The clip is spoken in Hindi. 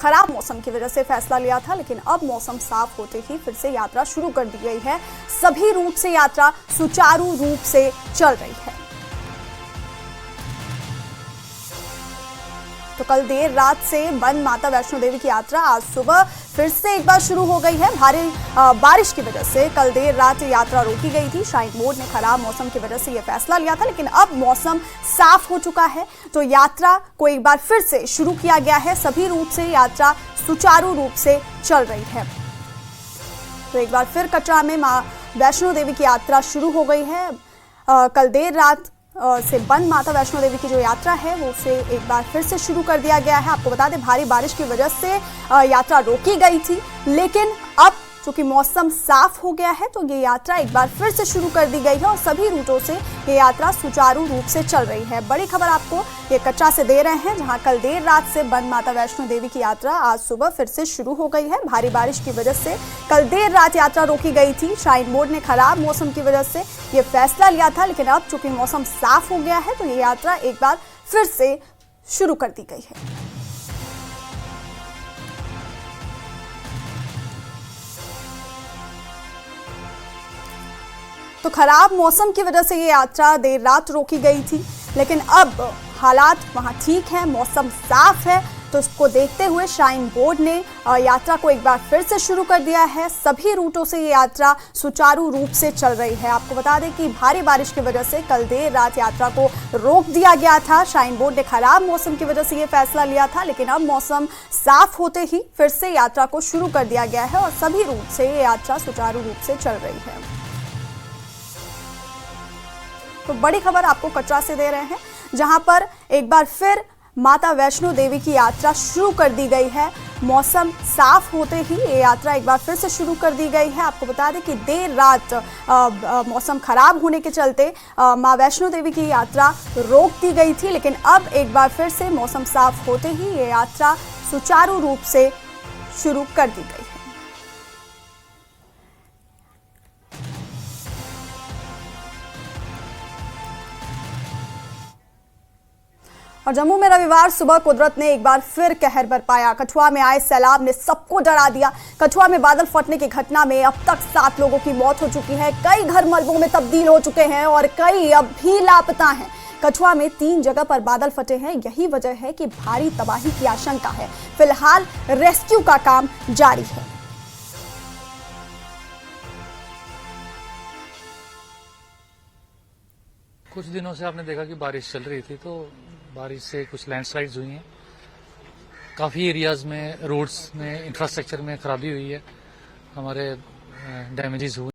खराब मौसम की वजह से फैसला लिया था, लेकिन अब मौसम साफ होते ही फिर से यात्रा शुरू कर दी गई है। सभी रूट से यात्रा सुचारू रूप से चल रही है। तो कल देर रात से बंद माता वैष्णो देवी की यात्रा आज सुबह फिर से एक बार शुरू हो गई है। भारी बारिश की वजह से कल देर रात यात्रा रोकी गई थी। श्राइन बोर्ड ने खराब मौसम की वजह से यह फैसला लिया था, लेकिन अब मौसम साफ हो चुका है तो यात्रा को एक बार फिर से शुरू किया गया है। सभी रूट से यात्रा सुचारू रूप से चल रही है। तो एक बार फिर कटरा में मां वैष्णो देवी की यात्रा शुरू हो गई है। कल देर रात से बंद माता वैष्णो देवी की जो यात्रा है वो उसे एक बार फिर से शुरू कर दिया गया है। आपको बता दें, भारी बारिश की वजह से यात्रा रोकी गई थी, लेकिन अब चूंकि मौसम साफ हो गया है तो ये यात्रा एक बार फिर से शुरू कर दी गई है और सभी रूटों से ये यात्रा सुचारू रूप से चल रही है। बड़ी खबर आपको ये कटरा से दे रहे हैं, जहां कल देर रात से बंद माता वैष्णो देवी की यात्रा आज सुबह फिर से शुरू हो गई है। भारी बारिश की वजह से कल देर रात यात्रा रोकी गई थी। श्राइन बोर्ड ने खराब मौसम की वजह से ये फैसला लिया था, लेकिन अब चूंकि मौसम साफ हो गया है तो ये यात्रा एक बार फिर से शुरू कर दी गई है। तो खराब मौसम की वजह से ये यात्रा देर रात रोकी गई थी, लेकिन अब हालात वहां ठीक है, मौसम साफ है, तो इसको देखते हुए श्राइन बोर्ड ने यात्रा को एक बार फिर से शुरू कर दिया है। सभी रूटों से ये यात्रा सुचारू रूप से चल रही है। आपको बता दें कि भारी बारिश की वजह से कल देर रात यात्रा को रोक दिया गया था। श्राइन बोर्ड ने खराब मौसम की वजह से ये फैसला लिया था, लेकिन अब मौसम साफ होते ही फिर से यात्रा को शुरू कर दिया गया है और सभी रूट से ये यात्रा सुचारू रूप से चल रही है। तो बड़ी खबर आपको कटरा से दे रहे हैं, जहां पर एक बार फिर माता वैष्णो देवी की यात्रा शुरू कर दी गई है। मौसम साफ होते ही ये यात्रा एक बार फिर से शुरू कर दी गई है। आपको बता दें कि देर रात मौसम खराब होने के चलते मां वैष्णो देवी की यात्रा रोक दी गई थी, लेकिन अब एक बार फिर से मौसम साफ होते ही ये यात्रा सुचारू रूप से शुरू कर दी गई है। और जम्मू में रविवार सुबह कुदरत ने एक बार फिर कहर बरपाया। कठुआ में आए सैलाब ने सबको डरा दिया। कठुआ में बादल फटने की घटना में अब तक 7 लोगों की मौत हो चुकी है। कई घर मलबों में तब्दील हो चुके हैं और कई अब भी लापता हैं। कठुआ में 3 जगह पर बादल फटे हैं। यही वजह है कि भारी तबाही की आशंका है। फिलहाल रेस्क्यू का काम जारी है। कुछ दिनों से आपने देखा कि बारिश चल रही थी, तो बारिश से कुछ लैंडस्लाइड्स हुई हैं। काफ़ी एरियाज़ में रोड्स में इंफ्रास्ट्रक्चर में खराबी हुई है, हमारे डैमेजेस हुए।